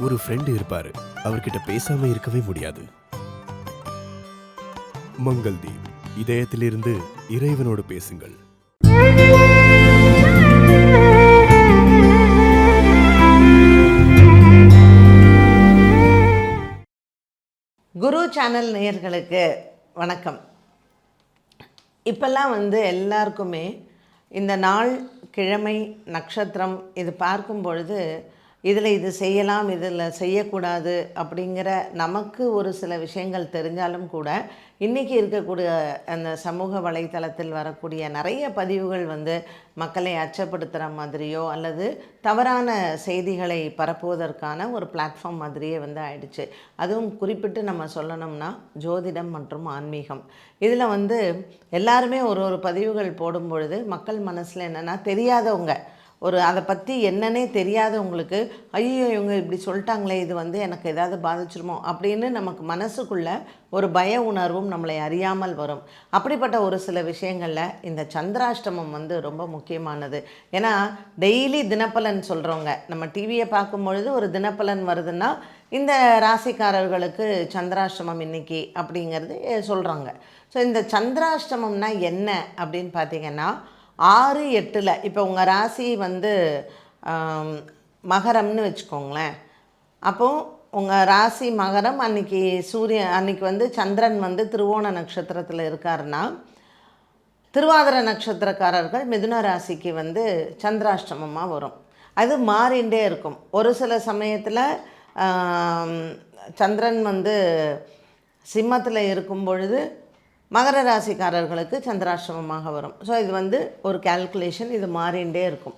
ஒரு ஃப்ரெண்ட் இருப்பாரு, அவர்கிட்ட பேசாம இருக்கவே முடியாது. மங்கள்தீப், இதயத்திலிருந்து இறைவனோடு பேசுங்கள். குரு சேனல் நேயர்களுக்கு வணக்கம். இப்பெல்லாம் எல்லாருக்குமே இந்த நாள், கிழமை, நட்சத்திரம் இது பார்க்கும் பொழுது இதில் இது செய்யலாம், இதில் செய்யக்கூடாது அப்படிங்கிற நமக்கு ஒரு சில விஷயங்கள் தெரிஞ்சாலும் கூட இன்றைக்கி இருக்கக்கூடிய அந்த சமூக வலைத்தளத்தில் வரக்கூடிய நிறைய பதிவுகள் மக்களை அச்சப்படுத்துகிற மாதிரியோ அல்லது தவறான செய்திகளை பரப்புவதற்கான ஒரு பிளாட்ஃபார்ம் மாதிரியே ஆயிடுச்சு. அதுவும் குறிப்பிட்டு நம்ம சொல்லணும்னா ஜோதிடம் மற்றும் ஆன்மீகம். இதில் எல்லாருமே ஒரு பதிவுகள் போடும் பொழுது மக்கள் மனசில் என்னென்னா, தெரியாதவங்க அதை பற்றி என்னன்னே தெரியாதவங்களுக்கு, ஐயோ இவங்க இப்படி சொல்லிட்டாங்களே, இது எனக்கு ஏதாவது பாதிச்சிருமோ அப்படின்னு நமக்கு மனசுக்குள்ளே ஒரு பய உணர்வும் நம்மளை அறியாமல் வரும். அப்படிப்பட்ட ஒரு சில விஷயங்களில் இந்த சந்திராஷ்டமம் ரொம்ப முக்கியமானது. ஏன்னா டெய்லி தினப்பலன் சொல்கிறவங்க, நம்ம டிவியை பார்க்கும் பொழுது ஒரு தினப்பலன் வருதுன்னா இந்த ராசிக்காரர்களுக்கு சந்திராஷ்டமம் இன்னைக்கு அப்படிங்கிறது சொல்கிறாங்க. ஸோ இந்த சந்திராஷ்டமம்னா என்ன அப்படின்னு பார்த்திங்கன்னா, 6-8 இப்போ உங்கள் ராசி மகரம்னு வச்சுக்கோங்களேன். அப்போது உங்கள் ராசி மகரம், அன்றைக்கி அன்றைக்கி சந்திரன் திருவோண நட்சத்திரத்தில் இருக்காருன்னா, திருவாதிரை நட்சத்திரக்காரர்கள் மிதுன ராசிக்கு சந்திராஷ்டமமாக வரும். அது மாறிண்டே இருக்கும். ஒரு சில சமயத்தில் சந்திரன் சிம்மத்தில் இருக்கும் பொழுது மகர ராசிக்காரர்களுக்கு சந்திராஷ்டமமாக வரும். ஸோ இது ஒரு கால்குலேஷன், இது மாறிண்டே இருக்கும்.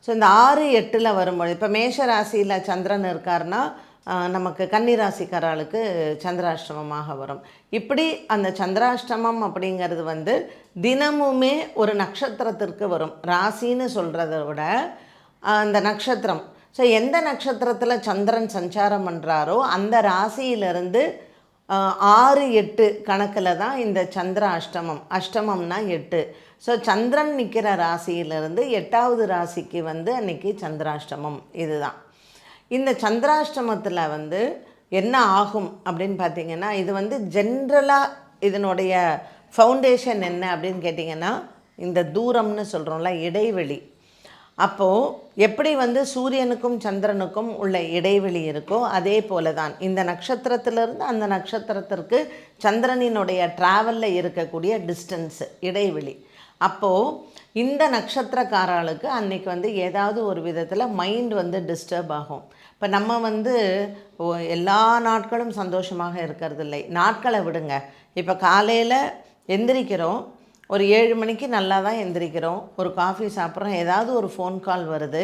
ஸோ இந்த 6-8 வரும்பொழுது, இப்போ மேஷ ராசியில் சந்திரன் இருக்காருன்னா நமக்கு கன்னி ராசிக்காரர்களுக்கு சந்திராஷ்டமமாக வரும். இப்படி அந்த சந்திராஷ்டமம் அப்படிங்கிறது தினமுமே ஒரு நட்சத்திரத்திற்கு வரும். ராசின்னு சொல்கிறத விட அந்த நட்சத்திரம், ஸோ எந்த நட்சத்திரத்தில் சந்திரன் சஞ்சாரம் பண்ணுறாரோ அந்த ராசியிலிருந்து 6-8 கணக்கில் தான் இந்த சந்திர அஷ்டமம். அஷ்டமம்னா 8. ஸோ சந்திரன் நிற்கிற ராசியிலிருந்து 8வது ராசிக்கு அன்றைக்கி சந்திராஷ்டமம். இதுதான் இந்த சந்திராஷ்டமத்தில் என்ன ஆகும் அப்படின்னு பார்த்திங்கன்னா, இது ஜென்ரலாக இதனுடைய ஃபவுண்டேஷன் என்ன அப்படின்னு கேட்டிங்கன்னா, இந்த தூரம்னு சொல்கிறோம்ல, இடைவெளி. அப்போது எப்படி சூரியனுக்கும் சந்திரனுக்கும் உள்ள இடைவெளி இருக்கோ அதே போல தான் இந்த நட்சத்திரத்திலிருந்து அந்த நட்சத்திரத்திற்கு சந்திரனினுடைய ட்ராவலில் இருக்கக்கூடிய டிஸ்டன்ஸு, இடைவெளி. அப்போது இந்த நட்சத்திரக்காரர்களுக்கு அன்றைக்கி ஏதாவது ஒரு விதத்தில் மைண்ட் டிஸ்டர்ப் ஆகும். இப்போ நம்ம எல்லா நாட்களும் சந்தோஷமாக இருக்கிறதில்லை. நாட்களை விடுங்க. இப்போ காலையில் எந்திரிக்கிறோம், ஒரு 7 மணிக்கு நல்லா தான் எந்திரிக்கிறோம், ஒரு காஃபி சாப்பிட்றோம், ஏதாவது ஒரு ஃபோன் கால் வருது.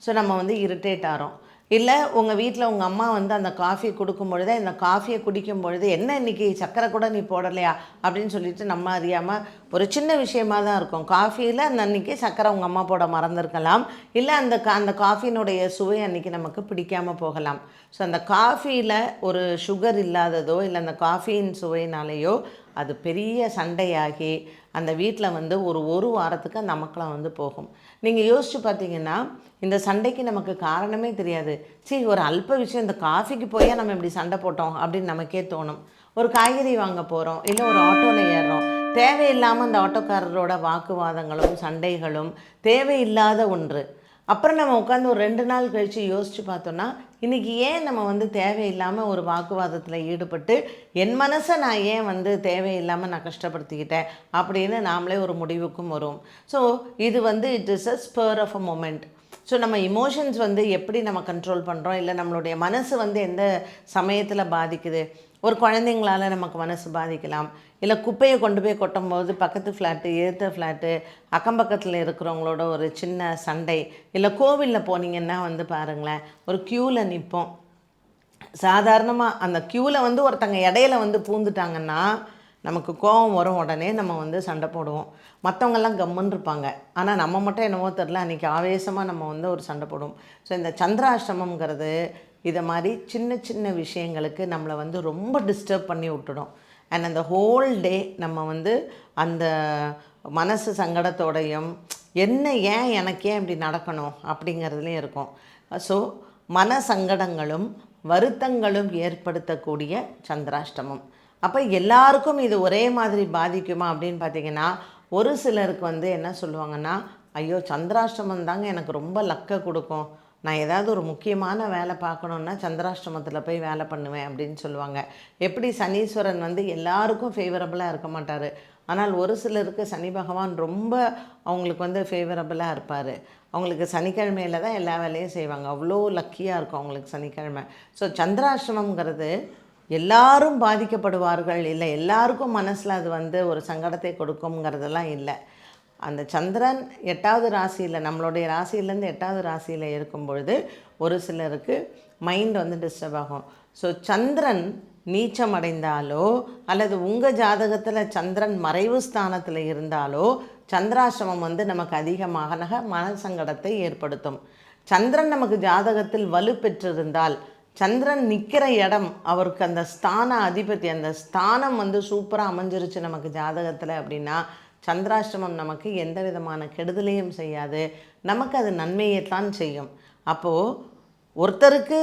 ஸோ நம்ம இரிட்டேட் ஆகிறோம். இல்லை உங்கள் வீட்டில் உங்கள் அம்மா அந்த காஃபி கொடுக்கும் பொழுதே, இந்த காஃபியை குடிக்கும் பொழுது, என்ன இன்றைக்கி சக்கரை கூட நீ போடலையா அப்படின்னு சொல்லிட்டு நம்ம அறியாமல் ஒரு சின்ன விஷயமாக தான் இருக்கும். காஃபியில் அந்த அன்றைக்கி சக்கரை உங்கள் அம்மா போட மறந்துருக்கலாம், இல்லை அந்த காஃபியினுடைய சுவை அன்றைக்கி நமக்கு பிடிக்காமல் போகலாம். ஸோ அந்த காஃபியில் ஒரு சுகர் இல்லாததோ இல்லை அந்த காஃபியின் சுவையினாலேயோ அது பெரிய சண்டையாகி அந்த வீட்டில் ஒரு வாரத்துக்கு அந்த அமக்கலம் போகும். நீங்கள் யோசித்து பார்த்தீங்கன்னா, இந்த சண்டைக்கு நமக்கு காரணமே தெரியாது. சரி, ஒரு அல்ப விஷயம், இந்த காஃபிக்கு போய் நம்ம இப்படி சண்டை போட்டோம் அப்படின்னு நமக்கே தோணும். ஒரு காய்கறி வாங்க போகிறோம், இல்லை ஒரு ஆட்டோவில் ஏறுறோம், தேவையில்லாமல் அந்த ஆட்டோக்காரரோட வாக்குவாதங்களும் சண்டைகளும் தேவையில்லாத ஒன்று. அப்புறம் நம்ம உட்காந்து ஒரு 2 நாள் கழித்து யோசித்து பார்த்தோன்னா, இன்றைக்கி ஏன் நம்ம தேவையில்லாமல் ஒரு வாக்குவாதத்தில் ஈடுபட்டு என் மனசை நான் ஏன் தேவையில்லாமல் நான் கஷ்டப்படுத்திக்கிட்டேன் அப்படின்னு நாமளே ஒரு முடிவுக்கும் வரும். ஸோ இது it is a spur of a moment. So நம்ம இமோஷன்ஸ் எப்படி நம்ம கண்ட்ரோல் பண்ணுறோம், இல்லை நம்மளுடைய மனசு எந்த சமயத்தில் பாதிக்குது. ஒரு குழந்தைங்களால் நமக்கு மனசு பாதிக்கலாம், இல்லை குப்பையை கொண்டு போய் கொட்டும்போது பக்கத்து ஃப்ளாட்டு, எதிர்த்த ஃப்ளாட்டு, அக்கம் பக்கத்தில் இருக்கிறவங்களோட ஒரு சின்ன சண்டை, இல்லை கோவிலில் போனீங்கன்னா பாருங்களேன், ஒரு க்யூவில் நிற்போம். சாதாரணமாக அந்த க்யூவில் ஒருத்தங்க இடையில பூந்துட்டாங்கன்னா நமக்கு கோபம் வரும். உடனே நம்ம சண்டை போடுவோம். மற்றவங்கெல்லாம் கம்முன்னு இருப்பாங்க. ஆனால் நம்ம மட்டும் என்னவோ தெரில, அன்றைக்கி ஆவேசமாக நம்ம ஒரு சண்டை போடுவோம். ஸோ இந்த சந்திராஷ்டமங்கிறது இதை மாதிரி சின்ன சின்ன விஷயங்களுக்கு நம்மளை ரொம்ப டிஸ்டர்ப் பண்ணி விட்டுடும். அண்ட் அந்த ஹோல் டே நம்ம அந்த மனசு சங்கடத்தோடையும் ஏன் எனக்கு ஏன் இப்படி நடக்கணும் அப்படிங்கிறதுலேயும் இருக்கும். ஸோ மன சங்கடங்களும் வருத்தங்களும் ஏற்படுத்தக்கூடிய சந்திராஷ்டமம். அப்போ எல்லாருக்கும் இது ஒரே மாதிரி பாதிக்குமா அப்படின்னு பார்த்தீங்கன்னா, ஒரு சிலருக்கு வந்து என்ன சொல்லுவாங்கன்னா, ஐயோ சந்திராஷ்டமம் தாங்க எனக்கு ரொம்ப லக்கை கொடுக்கும், நான் ஏதாவது ஒரு முக்கியமான வேலை பார்க்கணுன்னா சந்திராஷ்டமத்தில் போய் வேலை பண்ணுவேன் அப்படின்னு சொல்லுவாங்க. எப்படி சனீஸ்வரன் வந்து எல்லாருக்கும் ஃபேவரபுளாக இருக்க மாட்டார், ஆனால் ஒரு சிலருக்கு சனி பகவான் ரொம்ப அவங்களுக்கு வந்து ஃபேவரபுளாக இருப்பார். அவங்களுக்கு சனிக்கிழமையில் தான் எல்லா வேலையும் செய்வாங்க, அவ்வளோ லக்கியாக இருக்கும் அவங்களுக்கு சனிக்கிழமை. ஸோ சந்திராஷ்டமங்கிறது எல்லாரும் பாதிக்கப்படுவார்கள் இல்லை, எல்லாருக்கும் மனசில் அது வந்து ஒரு சங்கடத்தை கொடுக்குங்கிறதெல்லாம் இல்லை. அந்த சந்திரன் 8வது ராசியில், நம்மளுடைய ராசியிலேருந்து 8வது ராசியில் இருக்கும் பொழுது ஒரு சிலருக்கு மைண்ட் வந்து டிஸ்டர்ப் ஆகும். ஸோ சந்திரன் நீச்சம் அடைந்தாலோ அல்லது உங்கள் ஜாதகத்தில் சந்திரன் மறைவு ஸ்தானத்தில் இருந்தாலோ சந்திராசிரமம் வந்து நமக்கு அதிகமாக மனசங்கடத்தை ஏற்படுத்தும். சந்திரன் நமக்கு ஜாதகத்தில் வலு பெற்றிருந்தால், சந்திரன் நிற்கிற இடம், அவருக்கு அந்த ஸ்தான அதிபதி, அந்த ஸ்தானம் வந்து சூப்பராக அமைஞ்சிருச்சு நமக்கு ஜாதகத்தில் அப்படின்னா, சந்திராஷ்டமம் நமக்கு எந்த விதமான கெடுதலையும் செய்யாது, நமக்கு அது நன்மையைத்தான் செய்யும். அப்போது ஒருத்தருக்கு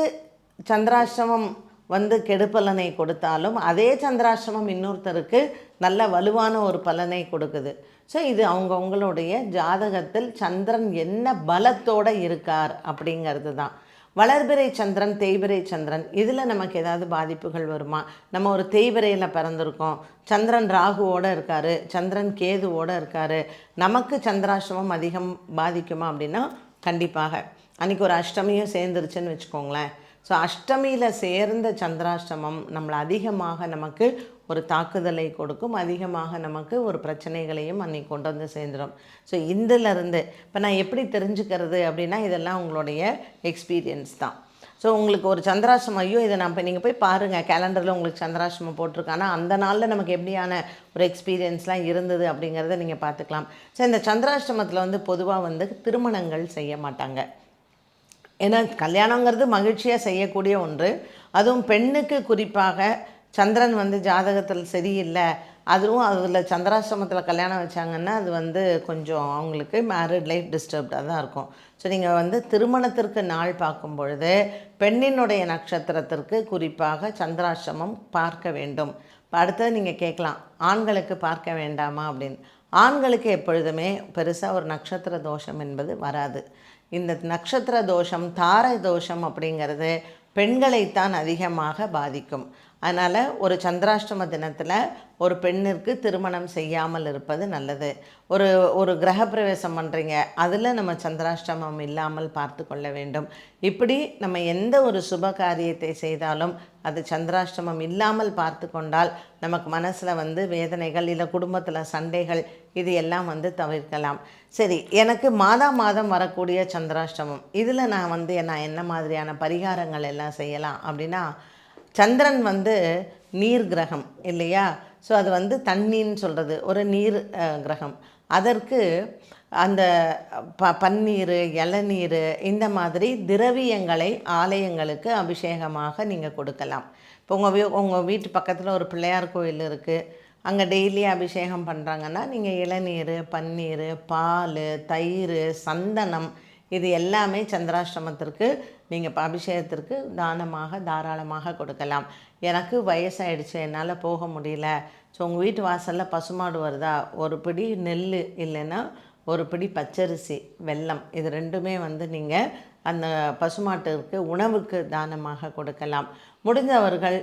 சந்திராஷ்டமம் வந்து கெடுபலனை கொடுத்தாலும் அதே சந்திராஷ்டமம் இன்னொருத்தருக்கு நல்ல வலுவான ஒரு பலனை கொடுக்குது. ஸோ இது அவங்கவுங்களுடைய ஜாதகத்தில் சந்திரன் என்ன பலத்தோடு இருக்கார் அப்படிங்கிறது தான். வளர்பிறை சந்திரன், தேய்பிறை சந்திரன், இதில் நமக்கு ஏதாவது பாதிப்புகள் வருமா? நம்ம ஒரு தேய்பிறையில் பிறந்திருக்கோம், சந்திரன் ராகுவோடு இருக்கார், சந்திரன் கேதுவோடு இருக்கார், நமக்கு சந்திராஷ்டமம் அதிகம் பாதிக்குமா அப்படின்னா கண்டிப்பாக. அன்றைக்கி ஒரு அஷ்டமியும் சேர்ந்துருச்சுன்னு வச்சுக்கோங்களேன். ஸோ அஷ்டமியில் சேர்ந்த சந்திராஷ்டமம் நம்மளை அதிகமாக நமக்கு ஒரு தாக்குதலை கொடுக்கும், அதிகமாக நமக்கு ஒரு பிரச்சனைகளையும் அன்றைக்கி கொண்டு வந்து சேர்ந்துடும். ஸோ இதிலிருந்து இப்போ நான் எப்படி தெரிஞ்சுக்கிறது அப்படின்னா, இதெல்லாம் உங்களுடைய எக்ஸ்பீரியன்ஸ் தான். ஸோ உங்களுக்கு ஒரு சந்திராஷ்டமம், ஐயோ இதை நான் இப்போ நீங்கள் போய் பாருங்கள், கேலண்டரில் உங்களுக்கு சந்திராஷ்டமம் போட்டிருக்கானா அந்த நாளில் நமக்கு எப்படியான ஒரு எக்ஸ்பீரியன்ஸ்லாம் இருந்தது அப்படிங்கிறத நீங்கள் பார்த்துக்கலாம். ஸோ இந்த சந்திராஷ்டமத்தில் வந்து பொதுவாக வந்து திருமணங்கள் செய்ய மாட்டாங்க. ஏன்னா கல்யாணங்கிறது மகிழ்ச்சியாக செய்யக்கூடிய ஒன்று, அதுவும் பெண்ணுக்கு குறிப்பாக சந்திரன் வந்து ஜாதகத்தில் சரியில்லை, அதுவும் அதில் சந்திராஷ்டமத்தில் கல்யாணம் வச்சாங்கன்னா அது வந்து கொஞ்சம் அவங்களுக்கு மேரிட் லைஃப் டிஸ்டர்ப்டாக தான் இருக்கும். ஸோ நீங்கள் வந்து திருமணத்திற்கு நாள் பார்க்கும் பொழுது பெண்ணினுடைய நட்சத்திரத்திற்கு குறிப்பாக சந்திராஷ்டமம் பார்க்க வேண்டும். இப்போ அடுத்தது நீங்கள் கேட்கலாம், ஆண்களுக்கு பார்க்க வேண்டாமா அப்படின்னு. ஆண்களுக்கு எப்பொழுதுமே பெருசாக ஒரு நட்சத்திர தோஷம் என்பது வராது. இந்த நட்சத்திர தோஷம், தாரை தோஷம் அப்படிங்கிறது பெண்களைத்தான் அதிகமாக பாதிக்கும். அதனால் ஒரு சந்திராஷ்டம தினத்தில் ஒரு பெண்ணிற்கு திருமணம் செய்யாமல் இருப்பது நல்லது. ஒரு கிரகப்பிரவேசம் பண்ணுறீங்க, அதில் நம்ம சந்திராஷ்டமம் இல்லாமல் பார்த்து கொள்ள வேண்டும். இப்படி நம்ம எந்த ஒரு சுப காரியத்தை செய்தாலும் அது சந்திராஷ்டமம் இல்லாமல் பார்த்து கொண்டால் நமக்கு மனசில் வந்து வேதனைகள் இல்லை குடும்பத்தில் சண்டைகள் இது எல்லாம் வந்து தவிர்க்கலாம். சரி, எனக்கு மாதம் வரக்கூடிய சந்திராஷ்டமம், இதில் நான் வந்து என்ன மாதிரியான பரிகாரங்கள் எல்லாம் செய்யலாம் அப்படின்னா, சந்திரன் வந்து நீர் கிரகம் இல்லையா? ஸோ அது வந்து தண்ணின்னு சொல்கிறது ஒரு நீர் கிரகம். அதற்கு அந்த பன்னீர், இளநீர் இந்த மாதிரி திரவியங்களை ஆலயங்களுக்கு அபிஷேகமாக நீங்கள் கொடுக்கலாம். இப்போ உங்கள் வீட்டு பக்கத்தில் ஒரு பிள்ளையார் கோயில் இருக்குது, அங்கே டெய்லி அபிஷேகம் பண்ணுறாங்கன்னா நீங்கள் இளநீர், பன்னீர், பால், தயிர், சந்தனம் இது எல்லாமே சந்திராஷ்டமத்திற்கு நீங்கள் அபிஷேகத்திற்கு தாராளமாக கொடுக்கலாம். எனக்கு வயசாகிடுச்சு, என்னால் போக முடியல, ஸோ உங்கள் வீட்டு வாசலில் பசுமாடு வருதா, ஒரு பிடி நெல் இல்லைன்னா ஒரு பிடி பச்சரிசி, வெல்லம், இது ரெண்டுமே வந்து நீங்கள் அந்த பசுமாட்டிற்கு உணவுக்கு தானமாக கொடுக்கலாம். முடிந்தவர்கள்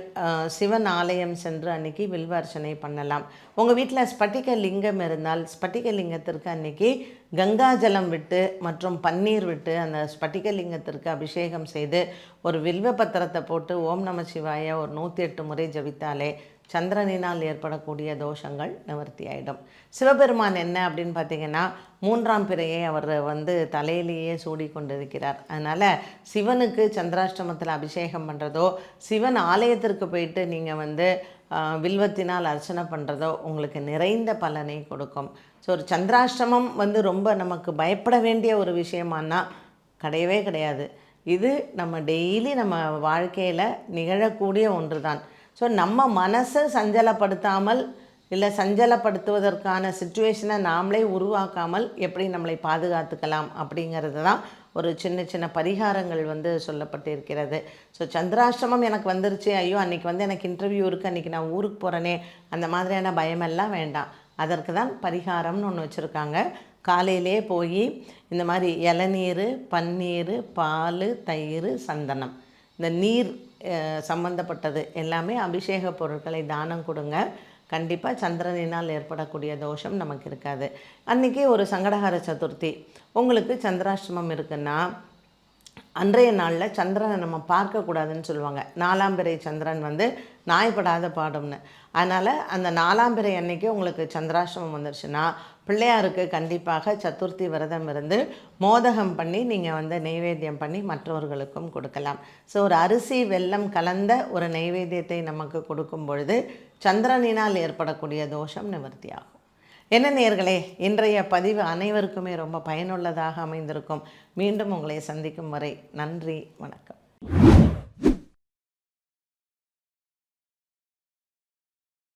சிவன் ஆலயம் சென்று அன்றைக்கி வில்வார்ச்சனை பண்ணலாம். உங்கள் வீட்டில் ஸ்பட்டிக லிங்கம் இருந்தால் ஸ்பட்டிக லிங்கத்திற்கு அன்றைக்கி கங்காஜலம் விட்டு மற்றும் பன்னீர் விட்டு அந்த ஸ்பட்டிக லிங்கத்திற்கு அபிஷேகம் செய்து ஒரு வில்வ பத்திரத்தை போட்டு ஓம் நம சிவாய ஒரு 108 முறை ஜபித்தாலே சந்திரனினால் ஏற்படக்கூடிய தோஷங்கள் நிவர்த்தி ஆகிடும். சிவபெருமான் என்ன அப்படின்னு பார்த்திங்கன்னா, 3ஆம் பிறையை அவர் வந்து தலையிலேயே சூடி கொண்டிருக்கிறார். அதனால் சிவனுக்கு சந்திராஷ்டமத்தில் அபிஷேகம் பண்ணுறதோ, சிவன் ஆலயத்திற்கு போயிட்டு நீங்கள் வந்து வில்வத்தினால் அர்ச்சனை பண்ணுறதோ உங்களுக்கு நிறைந்த பலனை கொடுக்கும். ஸோ ஒரு சந்திராஷ்டமம் வந்து ரொம்ப நமக்கு பயப்பட வேண்டிய ஒரு விஷயமானா கிடையவே கிடையாது. இது நம்ம டெய்லி நம்ம வாழ்க்கையில் நிகழக்கூடிய ஒன்று தான். ஸோ நம்ம மனசை சஞ்சலப்படுத்தாமல் இல்லை சஞ்சலப்படுத்துவதற்கான சிச்சுவேஷனை நாமளே உருவாக்காமல் எப்படி நம்மளை பாதுகாத்துக்கலாம் அப்படிங்கிறது தான் ஒரு சின்ன சின்ன பரிகாரங்கள் வந்து சொல்லப்பட்டிருக்கிறது. ஸோ சந்திராஷ்டமம் எனக்கு வந்துருச்சு, ஐயோ அன்றைக்கி வந்து எனக்கு இன்டர்வியூ இருக்குது, அன்றைக்கி நான் ஊருக்கு போகிறேனே, அந்த மாதிரியான பயமெல்லாம் வேண்டாம். அதற்கு தான் பரிகாரம்னு ஒன்று வச்சுருக்காங்க. காலையிலே போய் இந்த மாதிரி இளநீர், பன்னீர், பால், தயிர், சந்தனம், இந்த நீர் சம்பந்தப்பட்டது எல்லாமே அபிஷேக பொருட்களை தானம் கொடுங்க. கண்டிப்பாக சந்திரனினால் ஏற்படக்கூடிய தோஷம் நமக்கு இருக்காது. அன்றைக்கி ஒரு சங்கடஹர சதுர்த்தி, உங்களுக்கு சந்திராஷ்டமம் இருக்குன்னா அன்றைய நாளில் சந்திரனை நம்ம பார்க்கக்கூடாதுன்னு சொல்லுவாங்க. 4ஆம் பிறை சந்திரன் வந்து நாய்படாத பாடும்னு. அதனால் அந்த 4ஆம் பிறை அன்னைக்கு உங்களுக்கு சந்திராஷ்டமம் வந்துருச்சுன்னா பிள்ளையாருக்கு கண்டிப்பாக சதுர்த்தி விரதம் இருந்து மோதகம் பண்ணி நீங்கள் வந்து நெய்வேத்தியம் பண்ணி மற்றவர்களுக்கும் கொடுக்கலாம். ஸோ ஒரு அரிசி வெல்லம் கலந்த ஒரு நெய்வேத்தியத்தை நமக்கு கொடுக்கும் பொழுது சந்திரனினால் ஏற்படக்கூடிய தோஷம் நிவர்த்தியாகும். என்ன நேயர்களே, இன்றைய பதிவு அனைவருக்குமே ரொம்ப பயனுள்ளதாக அமைந்திருக்கும். மீண்டும் உங்களை சந்திக்கும் வரை நன்றி, வணக்கம்.